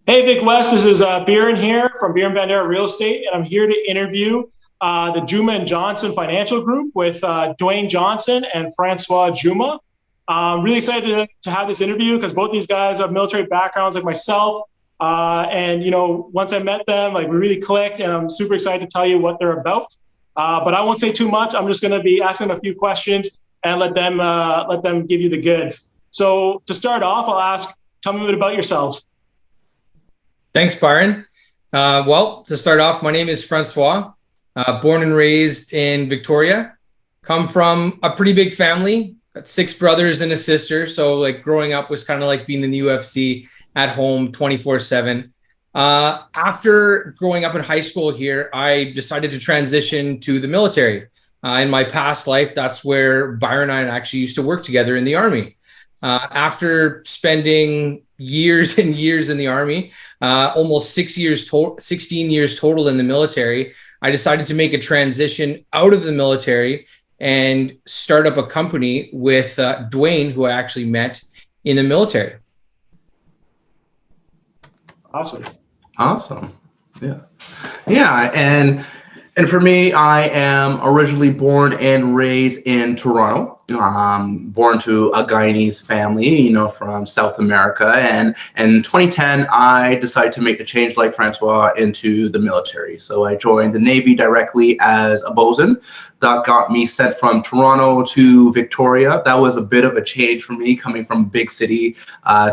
Hey, Vic West, this is Biren here from Biren Bandera Real Estate, and I'm here to interview the Joumaa-Johnson Financial Group with Dwayne Johnson and Francois Jouma. I'm really excited to have this interview because both these guys have military backgrounds like myself. Once I met them, like we really clicked, and I'm super excited to tell you what they're about. But I won't say too much. I'm just going to be asking them a few questions and let them give you the goods. So to start off, I'll ask, tell me a bit about yourselves. Thanks, Byron. Well, to start off, my name is Francois, born and raised in Victoria. Come from a pretty big family, got six brothers and a sister. So like growing up was kind of like being in the UFC at home 24/7. After growing up in high school here, I decided to transition to the military. In my past life, that's where Byron and I actually used to work together in the Army. After spending years and years in the Army, almost 16 years total in the military, I decided to make a transition out of the military and start up a company with Dwayne, who I actually met in the military. Awesome. Awesome. Yeah. Yeah. And for me, I am originally born and raised in Toronto. Born to a Guyanese family, from South America. And in 2010, I decided to make the change like Francois into the military. So I joined the Navy directly as a bosun. That got me sent from Toronto to Victoria. That was a bit of a change for me, coming from a big city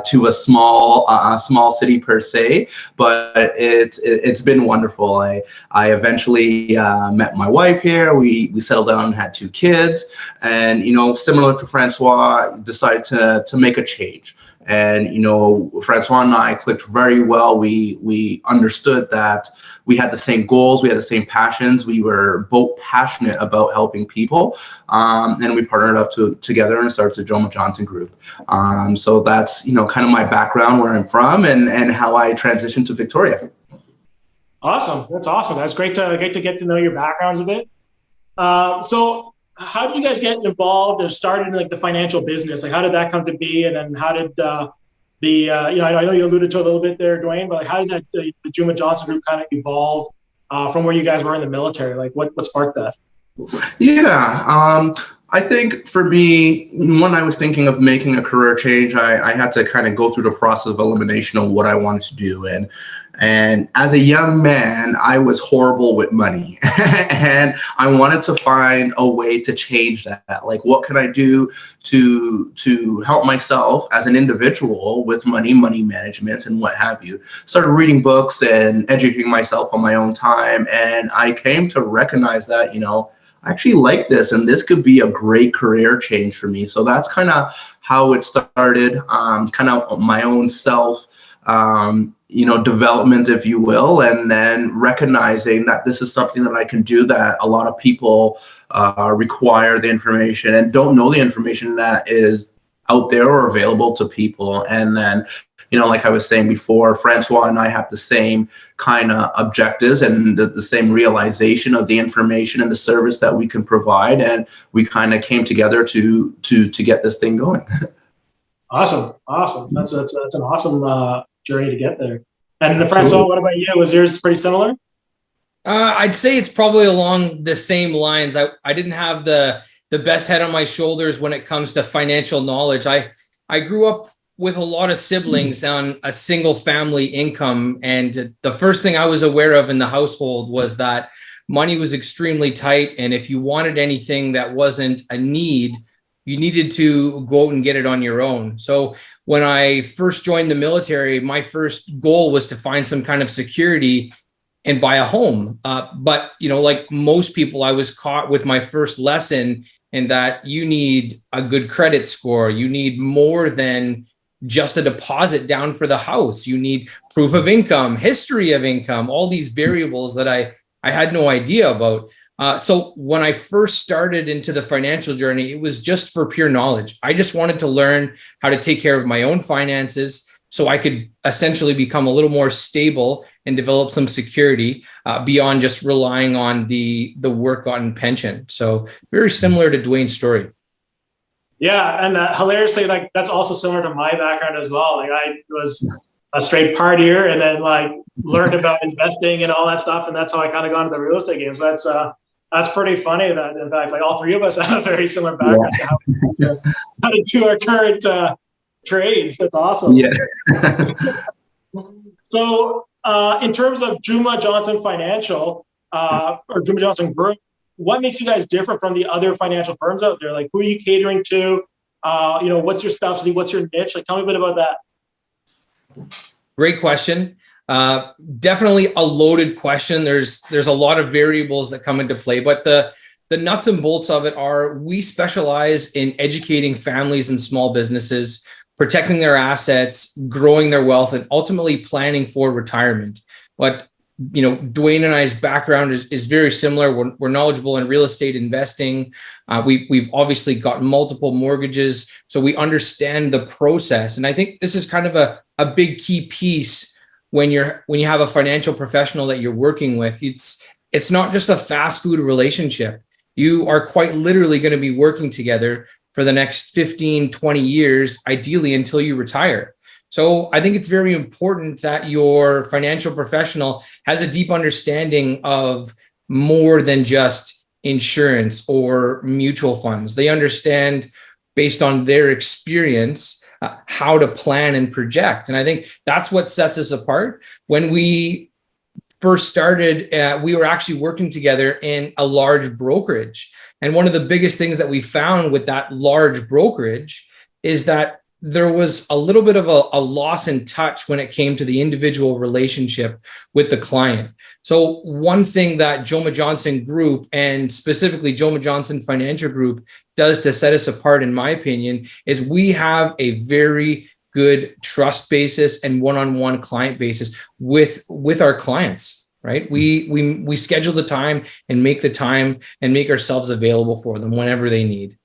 to a small city per se. But it's been wonderful. I eventually met my wife here. We settled down and had two kids. And similar to Francois, decided to make a change. And Francois and I clicked very well. We understood that we had the same goals, we had the same passions. We were both passionate about helping people, and we partnered up together and started the Joumaa-Johnson Group. So that's kind of my background, where I'm from, and how I transitioned to Victoria. Awesome. That's awesome. That's great to get to know your backgrounds a bit. So how did you guys get involved or started in like the financial business? Like how did that come to be? And then how did I know you alluded to it a little bit there, Dwayne, but like how did the Joumaa-Johnson Group kind of evolve from where you guys were in the military? Like what sparked that? Yeah. I think for me, when I was thinking of making a career change, I had to kind of go through the process of elimination of what I wanted to do. And as a young man, I was horrible with money. And I wanted to find a way to change that. Like, what can I do to help myself as an individual with money management and what have you? Started reading books and educating myself on my own time. And I came to recognize that, I actually like this, and this could be a great career change for me. So that's kind of how it started, kind of my own self, development, if you will, and then recognizing that this is something that I can do, that a lot of people require the information and don't know the information that is out there or available to people. And then, like I was saying before, Francois and I have the same kind of objectives and the same realization of the information and the service that we can provide. And we kind of came together to get this thing going. Awesome. That's an awesome journey to get there. And the Francois, what about you? Was yours pretty similar? I'd say it's probably along the same lines. I didn't have the best head on my shoulders when it comes to financial knowledge. I grew up with a lot of siblings on a single family income. And the first thing I was aware of in the household was that money was extremely tight. And if you wanted anything that wasn't a need, you needed to go out and get it on your own. So when I first joined the military, my first goal was to find some kind of security and buy a home. But, like most people, I was caught with my first lesson in that you need a good credit score. You need more than just a deposit down for the house. You need proof of income, history of income, all these variables that I had no idea about. So when I first started into the financial journey, it was just for pure knowledge. I just wanted to learn how to take care of my own finances so I could essentially become a little more stable and develop some security beyond just relying on the work gotten pension. So very similar to Dwayne's story. Yeah, and hilariously, like that's also similar to my background as well. Like I was a straight partier, and then like learned about investing and all that stuff, and that's how I kind of got into the real estate game. So that's pretty funny that in fact like all three of us have a very similar background to how to do our current trades. That's awesome. Yeah. So in terms of Joumaa-Johnson Financial or Joumaa-Johnson Group, what makes you guys different from the other financial firms out there? Like, who are you catering to? What's your specialty? What's your niche? Like, tell me a bit about that. Great question. Definitely a loaded question. There's a lot of variables that come into play, but the nuts and bolts of it are we specialize in educating families and small businesses, protecting their assets, growing their wealth, and ultimately planning for retirement. But Dwayne and I's background is very similar. We're knowledgeable in real estate investing. We've obviously got multiple mortgages, so we understand the process. And I think this is kind of a big key piece when you have a financial professional that you're working with. It's not just a fast food relationship. You are quite literally going to be working together for the next 15, 20 years, ideally until you retire. So I think it's very important that your financial professional has a deep understanding of more than just insurance or mutual funds. They understand, based on their experience, how to plan and project. And I think that's what sets us apart. When we first started, we were actually working together in a large brokerage. And one of the biggest things that we found with that large brokerage is that there was a little bit of a loss in touch when it came to the individual relationship with the client. So one thing that Joumaa-Johnson Group, and specifically Joumaa-Johnson Financial Group, does to set us apart, in my opinion, is we have a very good trust basis and one-on-one client basis with our clients, right? We schedule the time and make ourselves available for them whenever they need.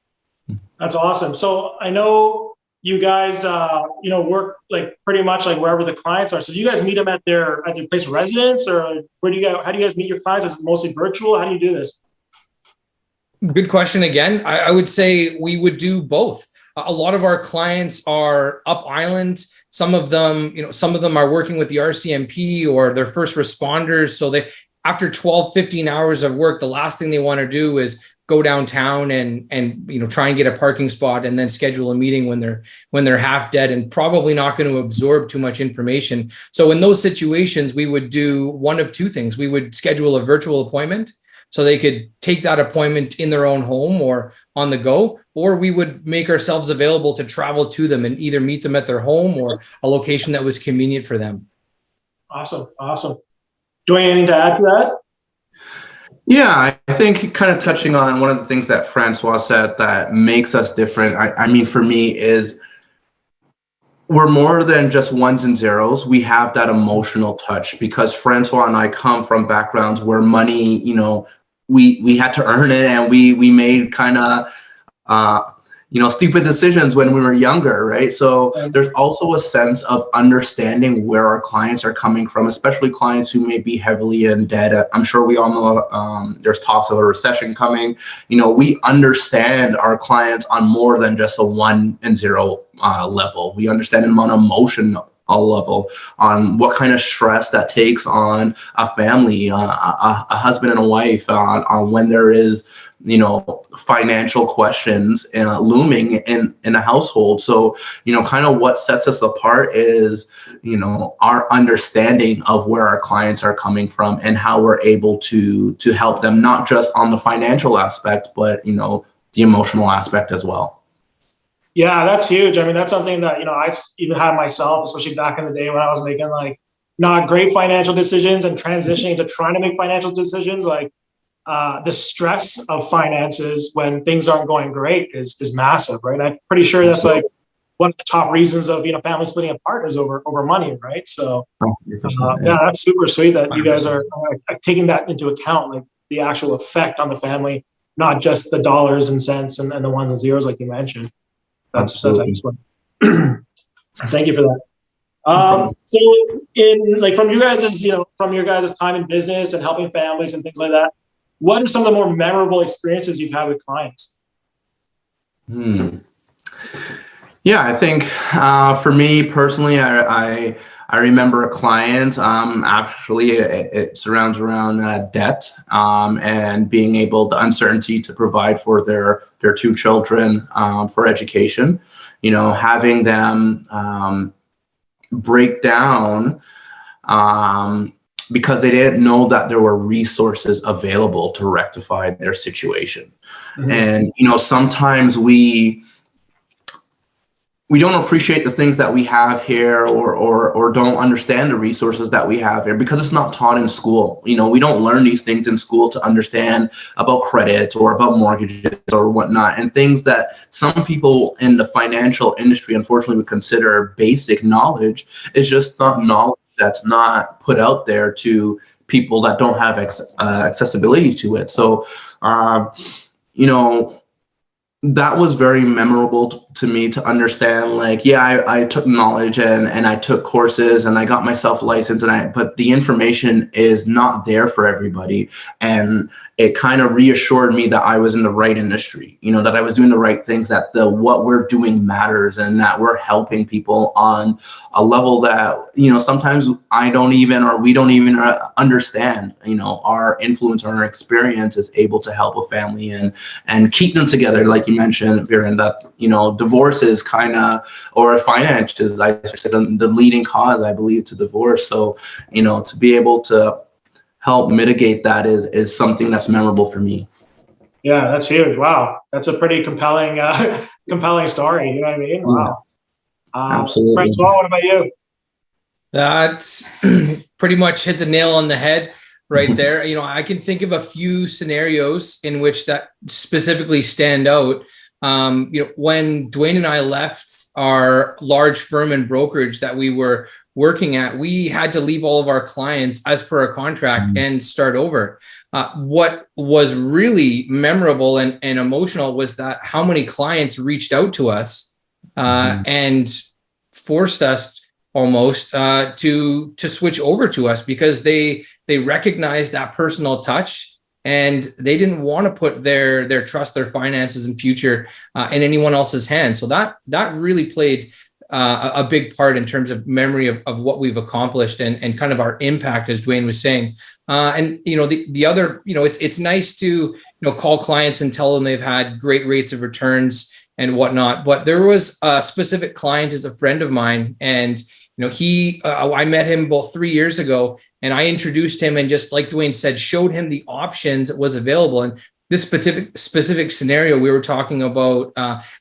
That's awesome. So I know you guys, work like pretty much like wherever the clients are. So do you guys meet them at their place of residence, or how do you guys meet your clients? Is it mostly virtual? How do you do this? Good question again. I would say we would do both. A lot of our clients are up island. Some of them are working with the RCMP or they're first responders. So after 12, 15 hours of work, the last thing they want to do is go downtown and try and get a parking spot and then schedule a meeting when they're half dead and probably not going to absorb too much information. So in those situations, we would do one of two things. We would schedule a virtual appointment so they could take that appointment in their own home or on the go, or we would make ourselves available to travel to them and either meet them at their home or a location that was convenient for them. Awesome. Do you have anything to add to that? Yeah, I think kind of touching on one of the things that Francois said that makes us different, I mean, for me, is we're more than just ones and zeros. We have that emotional touch because Francois and I come from backgrounds where money, we had to earn it, and we made kind of stupid decisions when we were younger, right? So there's also a sense of understanding where our clients are coming from, especially clients who may be heavily in debt. I'm sure we all know there's talks of a recession coming. We understand our clients on more than just a 1 and 0 level. We understand them on emotional level, on what kind of stress that takes on a family, a husband and a wife, on when there is financial questions looming in a household. So kind of what sets us apart is our understanding of where our clients are coming from and how we're able to help them, not just on the financial aspect, but the emotional aspect as well. Yeah, that's huge. I mean, that's something that I've even had myself, especially back in the day when I was making like not great financial decisions and transitioning to trying to make financial decisions. Like the stress of finances when things aren't going great is massive, right? I'm pretty sure that's like one of the top reasons of families splitting apart is over money, right? So yeah, that's super sweet that you guys are taking that into account, like the actual effect on the family, not just the dollars and cents and the ones and zeros like you mentioned. That's excellent. Thank you for that. So from your guys' time in business and helping families and things like that, what are some of the more memorable experiences you've had with clients? Yeah, I think for me personally, I remember a client. Actually, it surrounds around debt and being able, the uncertainty to provide for their two children for education. You know, having them break down because they didn't know that there were resources available to rectify their situation. Mm-hmm. And you know, sometimes we don't appreciate the things that we have here, or don't understand the resources that we have here because it's not taught in school. You know, we don't learn these things in school to understand about credit or about mortgages or whatnot, and things that some people in the financial industry unfortunately would consider basic knowledge is just not knowledge that's not put out there to people that don't have accessibility to it. So, you know, that was very memorable to me to understand, like, yeah, I took knowledge and I took courses and I got myself licensed, but the information is not there for everybody. And it kind of reassured me that I was in the right industry, you know, that I was doing the right things, that what we're doing matters, and that we're helping people on a level that, you know, sometimes we don't even understand. You know, our influence or our experience is able to help a family and keep them together. Like you mentioned, Viren, that, you know, divorce is kind of, or finance is the leading cause, I believe, to divorce. So, you know, to be able to help mitigate that is something that's memorable for me. Yeah, that's huge. Wow, that's a pretty compelling compelling story. You know what I mean? Wow. Absolutely. Francois, what about you? That's pretty much hit the nail on the head right there. You know, I can think of a few scenarios in which that specifically stand out. You know, when Dwayne and I left our large firm and brokerage that we were working at, we had to leave all of our clients as per a contract and start over. What was really memorable and emotional was that how many clients reached out to us and forced us almost to switch over to us because they recognized that personal touch, and they didn't want to put their trust, their finances and future in anyone else's hands. So that really played a big part in terms of memory of what we've accomplished and kind of our impact, as Dwayne was saying. And, you know, the other, you know, it's nice to, you know, call clients and tell them they've had great rates of returns and whatnot. But there was a specific client, is a friend of mine, and, you know, I met him about 3 years ago, and I introduced him, and just like Dwayne said, showed him the options that was available. And this specific scenario, we were talking about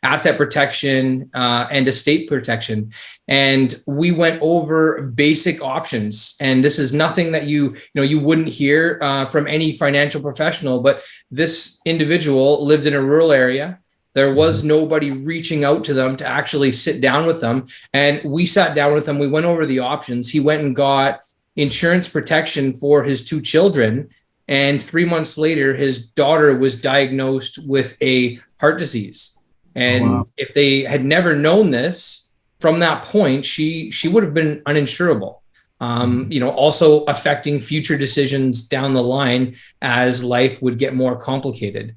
asset protection and estate protection, and we went over basic options. And this is nothing that you wouldn't hear from any financial professional, but this individual lived in a rural area. There was nobody reaching out to them to actually sit down with them, and we sat down with him. We went over the options. He went and got insurance protection for his two children. And 3 months later, his daughter was diagnosed with a heart disease. And if they had never known this from that point, she would have been uninsurable. You know, also affecting future decisions down the line as life would get more complicated.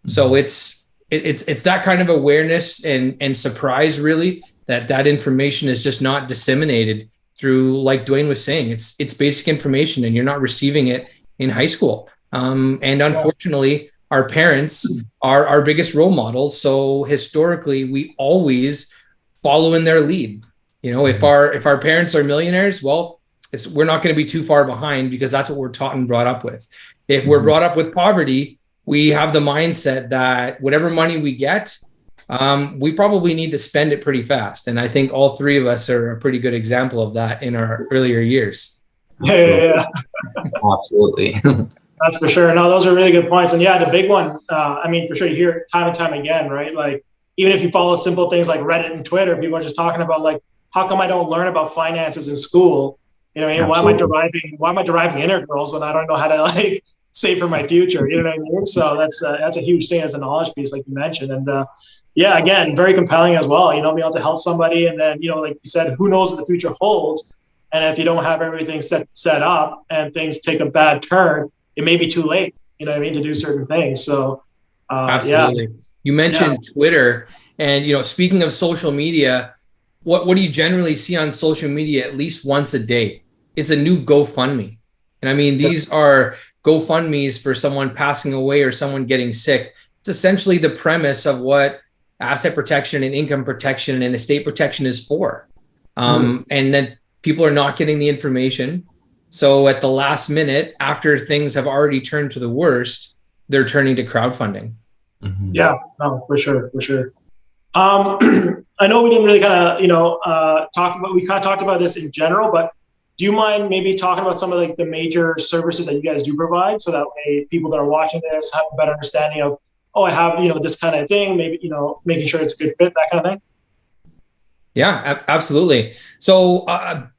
So it's that kind of awareness and surprise, really, that information is just not disseminated through, like Dwayne was saying, it's basic information, and you're not receiving it in high school. And unfortunately, our parents are our biggest role models. So historically, we always follow in their lead. You know, if our parents are millionaires, well, we're not going to be too far behind, because that's what we're taught and brought up with. If we're brought up with poverty, we have the mindset that whatever money we get, we probably need to spend it pretty fast. And I think all three of us are a pretty good example of that in our earlier years. Yeah. Absolutely. That's for sure. No, those are really good points. And yeah, the big one, I mean, for sure, you hear it time and time again, right? Like, even if you follow simple things like Reddit and Twitter, people are just talking about, like, how come I don't learn about finances in school? You know, why am I deriving integrals when I don't know how to, like, save for my future? You know what I mean? So that's a huge thing as a knowledge piece, like you mentioned. And yeah, again, very compelling as well. You know, being able to help somebody, and then, you know, like you said, who knows what the future holds? And if you don't have everything set up and things take a bad turn, it may be too late, you know what I mean, to do certain things. So absolutely. You mentioned Twitter, And, speaking of social media, what do you generally see on social media at least once a day? It's a new GoFundMe. And I mean, these are GoFundMes for someone passing away or someone getting sick. It's essentially the premise of what asset protection and income protection and estate protection is for. And then people are not getting the information. So at the last minute, after things have already turned to the worst, they're turning to crowdfunding. Yeah, no, for sure. I know we didn't really we kind of talked about this in general, but do you mind maybe talking about some of the major services that you guys do provide, so that way people that are watching this have a better understanding of, I have, this kind of thing, maybe, making sure it's a good fit, that kind of thing? Yeah, absolutely. So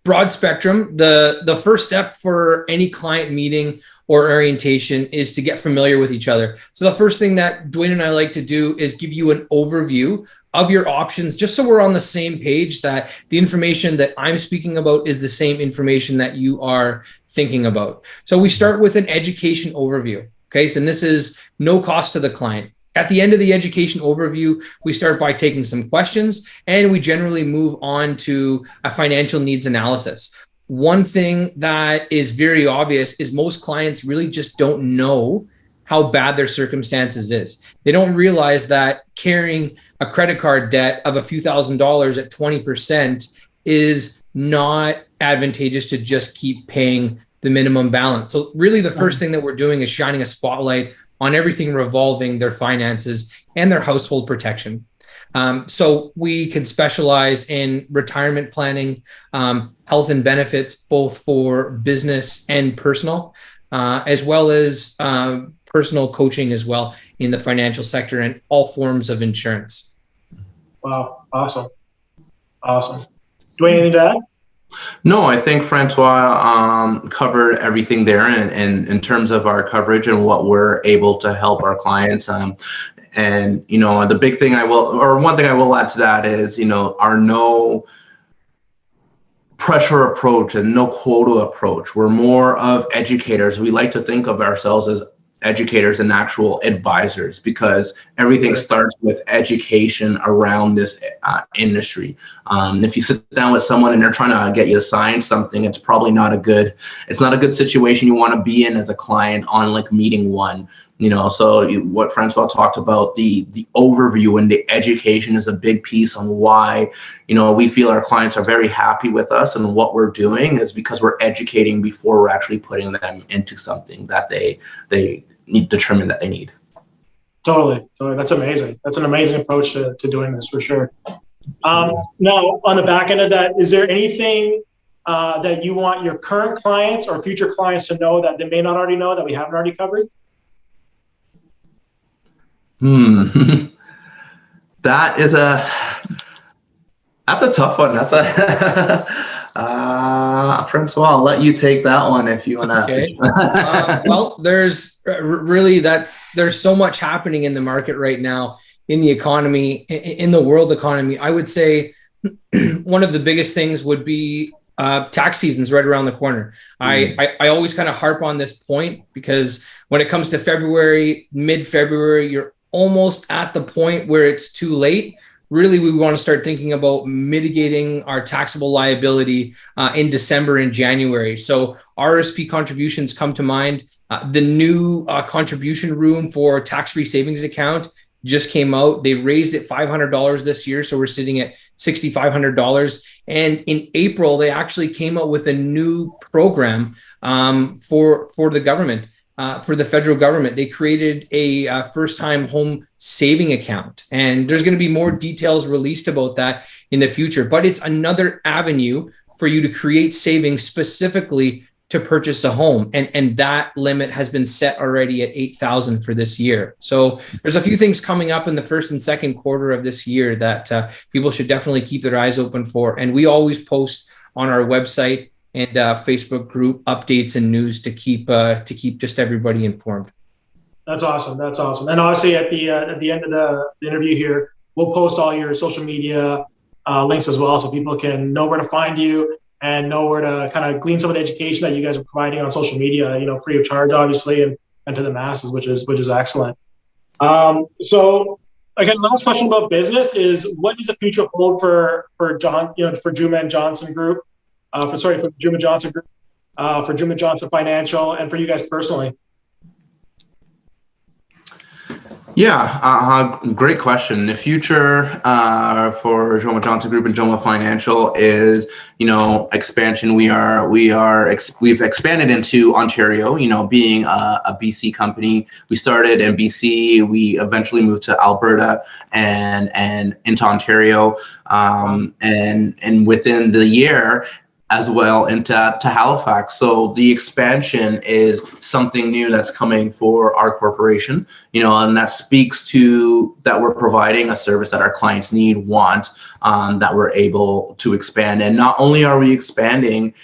broad spectrum, the first step for any client meeting or orientation is to get familiar with each other. So the first thing that Dwayne and I like to do is give you an overview of your options, just so we're on the same page, that the information that I'm speaking about is the same information that you are thinking about. So we start with an education overview. Okay, so this is no cost to the client. At the end of the education overview, we start by taking some questions, and we generally move on to a financial needs analysis. One thing that is very obvious is most clients really just don't know how bad their circumstances is. They don't realize that carrying a credit card debt of a few $1,000s at 20% is not advantageous to just keep paying the minimum balance. So really the first thing that we're doing is shining a spotlight on everything revolving their finances and their household protection. So we can specialize in retirement planning, health and benefits, both for business and personal, as well as personal coaching as well in the financial sector, and all forms of insurance. Wow. Awesome. Dwayne, anything to add? No, I think Francois covered everything there in terms of our coverage and what we're able to help our clients. And the big thing one thing I will add to that is, our no pressure approach and no quota approach. We're more of educators. We like to think of ourselves as educators and actual advisors, because everything starts with education around this industry. If you sit down with someone and they're trying to get you to sign something, it's probably not a good situation you want to be in as a client on meeting one. So what Francois talked about, the overview and the education is a big piece on why, we feel our clients are very happy with us, and what we're doing is because we're educating before we're actually putting them into something that they determine that they need. Totally. That's amazing. That's an amazing approach to doing this, for sure. Now, on the back end of that, is there anything that you want your current clients or future clients to know that they may not already know, that we haven't already covered? That's a tough one. That's Francois, I'll let you take that one if you want to. Okay. Well, there's so much happening in the market right now, in the economy, in the world economy. I would say one of the biggest things would be tax season's right around the corner. I always kind of harp on this point, because when it comes to February, mid-February, you're almost at the point where it's too late. Really, we want to start thinking about mitigating our taxable liability in December and January. So RSP contributions come to mind. The new contribution room for tax-free savings account just came out. They raised it $500 this year, so we're sitting at $6,500. And in April, they actually came out with a new program for the government. For the federal government. They created a first-time home saving account, and there's going to be more details released about that in the future. But it's another avenue for you to create savings specifically to purchase a home, and that limit has been set already at $8,000 for this year. So there's a few things coming up in the first and second quarter of this year that people should definitely keep their eyes open for. And we always post on our website and Facebook group updates and news to keep just everybody informed. That's awesome. And obviously at the end of the interview here, we'll post all your social media links as well, so people can know where to find you and know where to kind of glean some of the education that you guys are providing on social media, free of charge, obviously, and to the masses, which is excellent. So again, last question about business is, what does the future hold for John, for Joumaa-Johnson Group, for Joumaa-Johnson Group, for Joumaa-Johnson Financial, and for you guys personally? Yeah, great question. The future for Joumaa-Johnson Group and Joumaa Financial is, expansion. We've expanded into Ontario. Being a BC company, we started in BC. We eventually moved to Alberta and into Ontario, and within the year as well into Halifax. So the expansion is something new that's coming for our corporation, and that speaks to that we're providing a service that our clients want, that we're able to expand. And not only are we expanding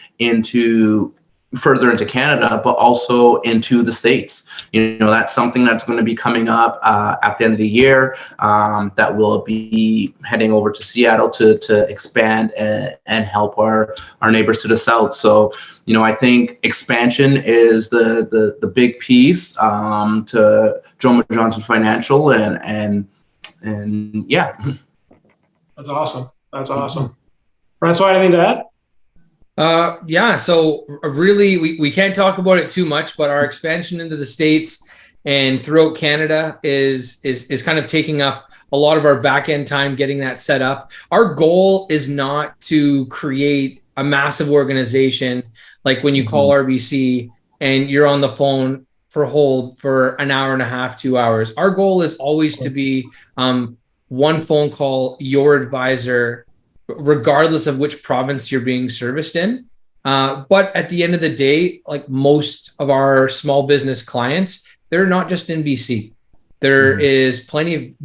further into Canada, but also into the States. That's something that's going to be coming up at the end of the year, that will be heading over to Seattle to expand and help our neighbors to the south. So, I think expansion is the big piece to Joumaa-Johnson Financial, and yeah. That's awesome. That's awesome. Francois, anything to add? Yeah, so really we can't talk about it too much, but our expansion into the States and throughout Canada is kind of taking up a lot of our back end time getting that set up. Our goal is not to create a massive organization like when you call RBC and you're on the phone for hold for an hour and a half, 2 hours. Our goal is always to be one phone call, your advisor, regardless of which province you're being serviced in. But at the end of the day, like most of our small business clients, they're not just in BC. There's plenty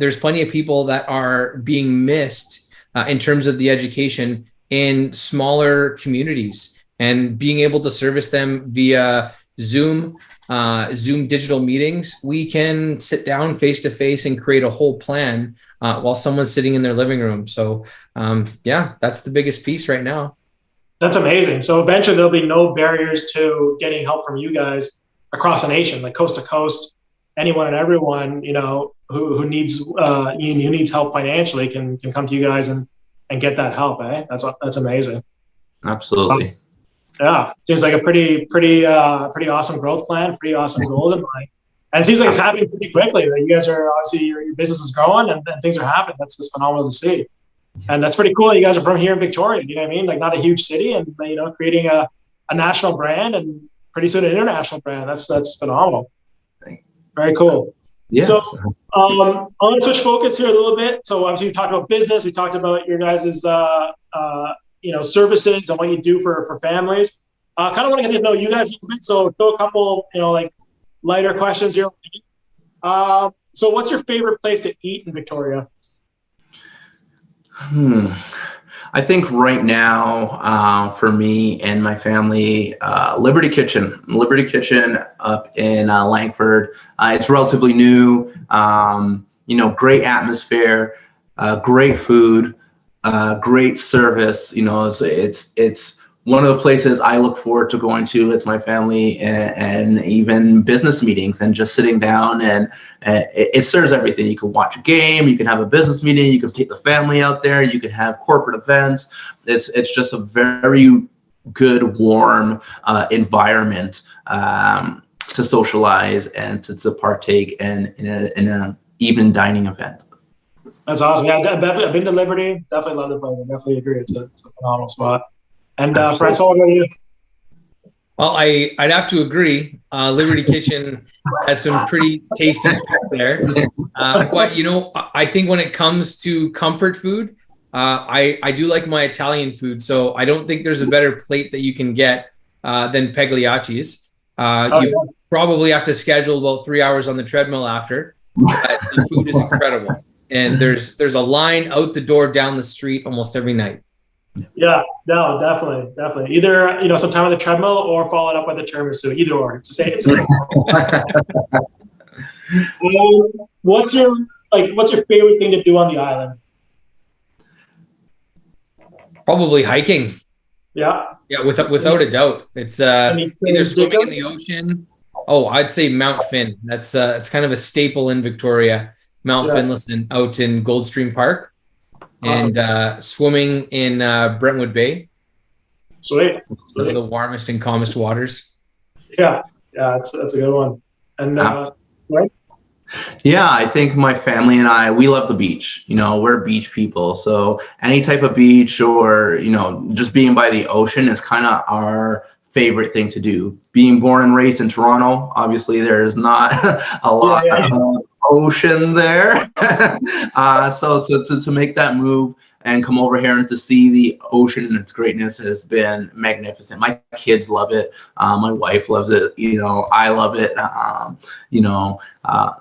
of people that are being missed in terms of the education in smaller communities, and being able to service them via Zoom digital meetings. We can sit down face to face and create a whole plan while someone's sitting in their living room. So yeah, that's the biggest piece right now. That's amazing. So eventually there'll be no barriers to getting help from you guys across the nation, like coast to coast. Anyone and everyone, who needs help financially can come to you guys and get that help. That's amazing. Absolutely. Yeah, seems like a pretty awesome growth plan, pretty awesome goals in mind. And it seems like it's happening pretty quickly. Like you guys are obviously your business is growing and things are happening. That's just phenomenal to see. And that's pretty cool. You guys are from here in Victoria, you know what I mean? Like not a huge city, and creating a national brand and pretty soon an international brand. That's phenomenal. Very cool. Yeah. So I want to switch focus here a little bit. So obviously we talked about business, we talked about your guys' services and what you do for families. Kind of want to get to know you guys a little bit. So throw a couple, lighter questions here. So what's your favorite place to eat in Victoria? I think right now, for me and my family, Liberty Kitchen up in Langford. It's relatively new, great atmosphere, great food, great service. It's one of the places I look forward to going to with my family, and even business meetings, and just sitting down, and it serves everything. You can watch a game, you can have a business meeting, you can take the family out there, you can have corporate events. It's just a very good, warm environment to socialize and to partake in an evening dining event. That's awesome. Yeah, I've been to Liberty. Definitely love the place. I definitely agree. It's a phenomenal spot. And Francois, what about you? Well, I'd have to agree. Liberty Kitchen has some pretty tasty tricks there. But I think when it comes to comfort food, I do like my Italian food. So I don't think there's a better plate that you can get than Pagliacci's. You probably have to schedule about 3 hours on the treadmill after. But the food is incredible, and there's a line out the door down the street almost every night. Yeah, no, definitely. Either sometime on the treadmill or follow it up with a tiramisu. Either or, it's the same. What's your favorite thing to do on the island? Probably hiking. Yeah, without a doubt. It's either swimming in the ocean. Oh, I'd say Mount Finn. That's kind of a staple in Victoria. Mount Finlayson out in Goldstream Park, Awesome. and swimming in Brentwood Bay. Sweet. Some of the warmest and calmest waters. Yeah, that's a good one. And right? Yeah, I think my family and I, we love the beach. We're beach people. So any type of beach or, just being by the ocean is kind of our favorite thing to do. Being born and raised in Toronto, obviously there's not a lot of ocean there. So to make that move and come over here and to see the ocean and its greatness has been magnificent. My kids love it. My wife loves it. I love it.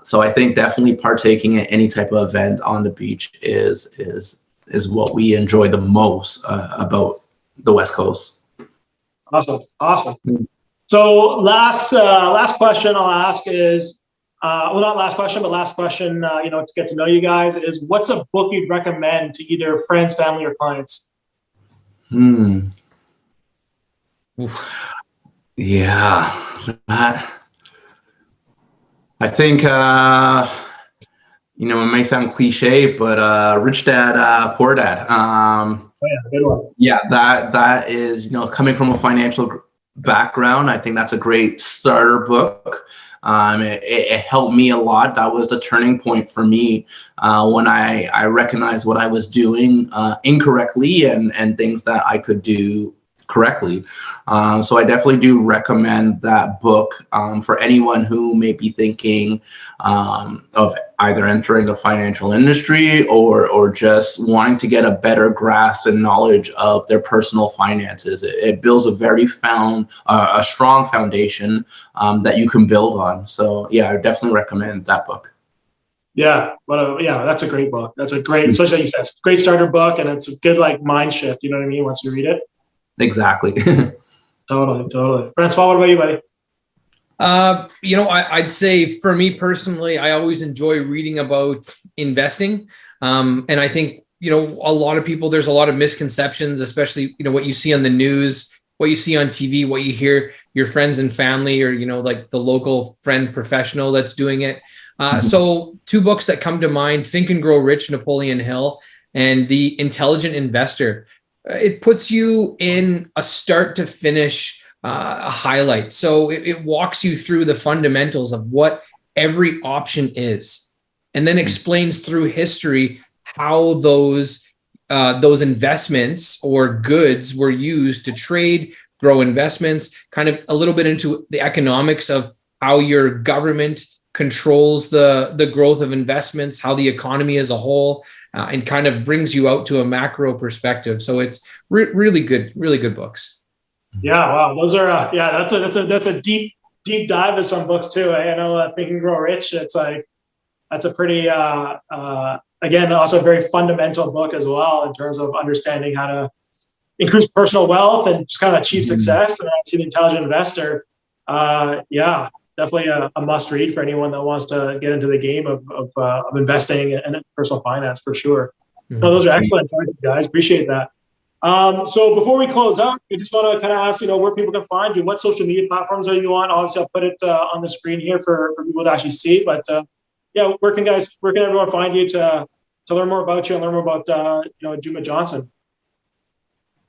So I think definitely partaking in any type of event on the beach is what we enjoy the most about the West Coast. Awesome. So last question I'll ask is, well, not last question, but last question, to get to know you guys is, what's a book you'd recommend to either friends, family, or clients? Yeah, that, I think, it may sound cliche, but Rich Dad, Poor Dad. Good one. Yeah, that is, coming from a financial background, I think that's a great starter book. It helped me a lot. That was the turning point for me when I recognized what I was doing incorrectly and things that I could do correctly. So I definitely do recommend that book for anyone who may be thinking of either entering the financial industry or just wanting to get a better grasp and knowledge of their personal finances. It builds a very a strong foundation that you can build on. So yeah, I definitely recommend that book. Yeah, that's a great book. That's a great, especially like you said, great starter book, and it's a good mind shift. You know what I mean? Once you read it. Exactly. Totally. Francois, what about you, buddy? I'd say for me personally, I always enjoy reading about investing. And I think, a lot of people, there's a lot of misconceptions, especially, what you see on the news, what you see on TV, what you hear your friends and family, or, like the local friend professional that's doing it. So 2 books that come to mind, Think and Grow Rich, Napoleon Hill, and The Intelligent Investor. It puts you in a start to finish a highlight. So it walks you through the fundamentals of what every option is, and then explains through history how those investments or goods were used to trade, grow investments, kind of a little bit into the economics of how your government controls the growth of investments, how the economy as a whole, and kind of brings you out to a macro perspective. So it's really good books. Yeah, wow, those are that's a deep dive of some books too. I know Think and Grow Rich. It's that's a pretty again, also a very fundamental book as well in terms of understanding how to increase personal wealth and just kind of achieve success. And obviously, The Intelligent Investor, definitely a must read for anyone that wants to get into the game of investing and personal finance for sure. No, those are excellent points, guys. Appreciate that. So before we close up, I just want to kind of ask, where people can find you. What social media platforms are you on? Obviously, I'll put it on the screen here for people to actually see. But where can everyone find you to learn more about you and learn more about Joumaa-Johnson?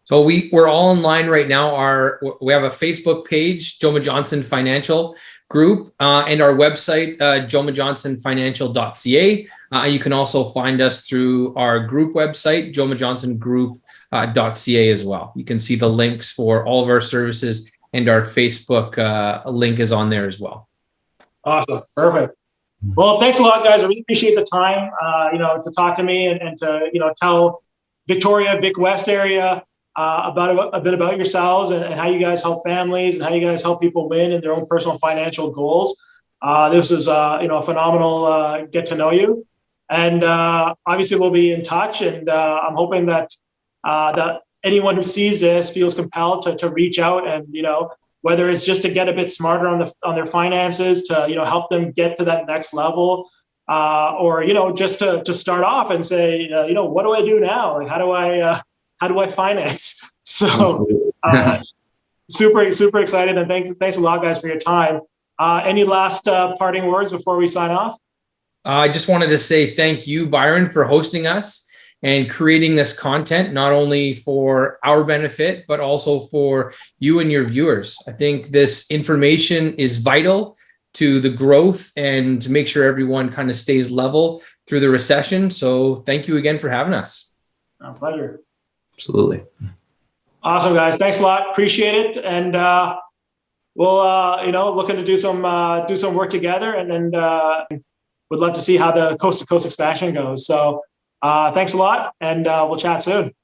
So we're all online right now. We have a Facebook page, Joumaa-Johnson Financial Group, and our website, joumaa-johnsonfinancial.ca. You can also find us through our group website, joumaa-johnsongroup.ca as well. You can see the links for all of our services, and our Facebook link is on there as well. Awesome. Perfect. Well, thanks a lot, guys. I really appreciate the time, to talk to me and to, tell Victoria, Vic West area about a bit about yourselves and how you guys help families and how you guys help people win in their own personal financial goals. This is, a phenomenal get to know you. And obviously we'll be in touch, and I'm hoping that anyone who sees this feels compelled to reach out and, whether it's just to get a bit smarter on their finances, to, help them get to that next level, or, just to start off and say, what do I do now? Like, how do I finance? So super excited, and thanks a lot, guys, for your time. Any last parting words before we sign off? I just wanted to say thank you, Byron, for hosting us and creating this content, not only for our benefit, but also for you and your viewers. I think this information is vital to the growth and to make sure everyone kind of stays level through the recession. So thank you again for having us. My pleasure. Absolutely. Awesome, guys. Thanks a lot. Appreciate it. And we'll, looking to do some work together, and then would love to see how the coast to coast expansion goes. So thanks a lot, and we'll chat soon.